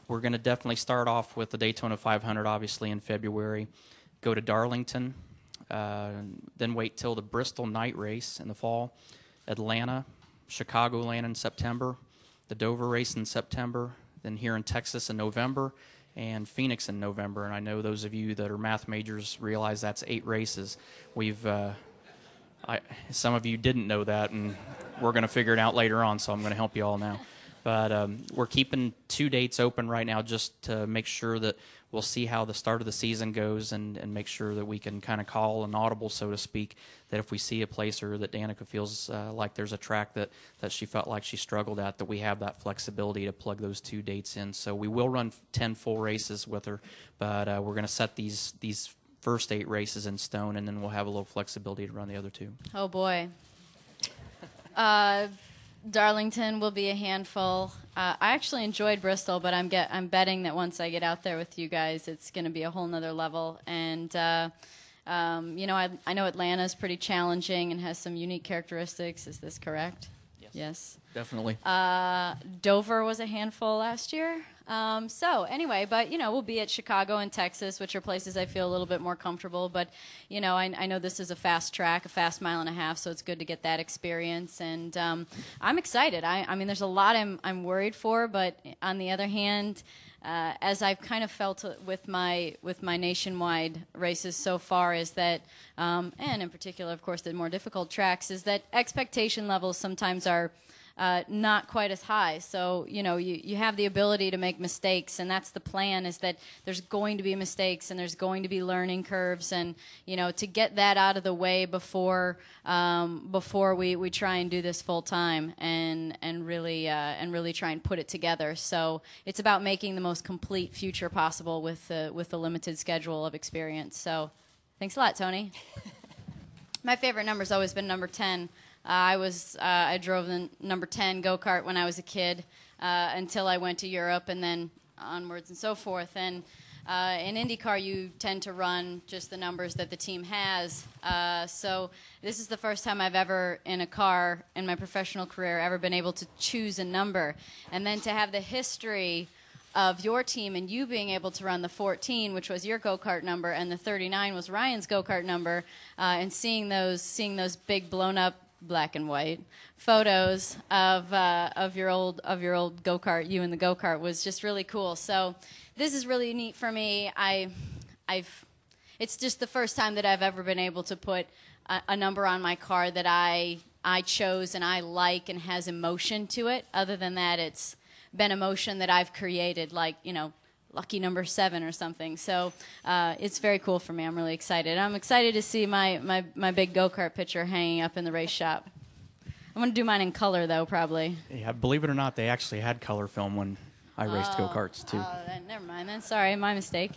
we're going to definitely start off with the Daytona 500, obviously, in February. Go to Darlington, then wait till the Bristol night race in the fall, Atlanta, Chicagoland in September, the Dover race in September, then here in Texas in November, and Phoenix in November. And I know those of you that are math majors realize that's 8 races. Some of you didn't know that, and we're going to figure it out later on, so I'm going to help you all now. But we're keeping 2 dates open right now just to make sure that we'll see how the start of the season goes and make sure that we can kind of call an audible, so to speak, that if we see a place or that Danica feels like there's a track that she felt like she struggled at, that we have that flexibility to plug those 2 dates in. So we will run 10 full races with her, but we're going to set these first 8 races in stone, and then we'll have a little flexibility to run the other 2. Oh, boy. Darlington will be a handful. I actually enjoyed Bristol, but I'm betting that once I get out there with you guys, it's going to be a whole nother level. And I know Atlanta's pretty challenging and has some unique characteristics. Is this correct? Yes. Definitely. Dover was a handful last year. So anyway, but we'll be at Chicago and Texas, which are places I feel a little bit more comfortable. But I know this is a fast track, a fast 1.5 miles, so it's good to get that experience. And I'm excited. I mean, there's a lot I'm worried for, but on the other hand, as I've kind of felt with my nationwide races so far, is that, and in particular, of course, the more difficult tracks, is that expectation levels sometimes are not quite as high. So, you have the ability to make mistakes, and that's the plan, is that there's going to be mistakes and there's going to be learning curves, and, to get that out of the way before we try and do this full time and really try and put it together. So it's about making the most complete future possible with the limited schedule of experience. So thanks a lot, Tony. My favorite number's always been number 10. I drove the number 10 go-kart when I was a kid until I went to Europe, and then onwards and so forth. And in IndyCar, you tend to run just the numbers that the team has. So this is the first time I've ever, in a car in my professional career, ever been able to choose a number. And then to have the history of your team and you being able to run the 14, which was your go-kart number, and the 39 was Ryan's go-kart number, and seeing those big blown-up black and white photos of your old go-kart, you in the go-kart, was just really cool. So this is really neat for me. It's just the first time that I've ever been able to put a number on my car that I chose and I like and has emotion to it. Other than that, it's been emotion that I've created, like, lucky number 7 or something. So it's very cool for me. I'm really excited. I'm excited to see my big go-kart picture hanging up in the race shop. I'm going to do mine in color, though, probably. Yeah, believe it or not, they actually had color film when I raced go-karts, too. Never mind then. Sorry, my mistake.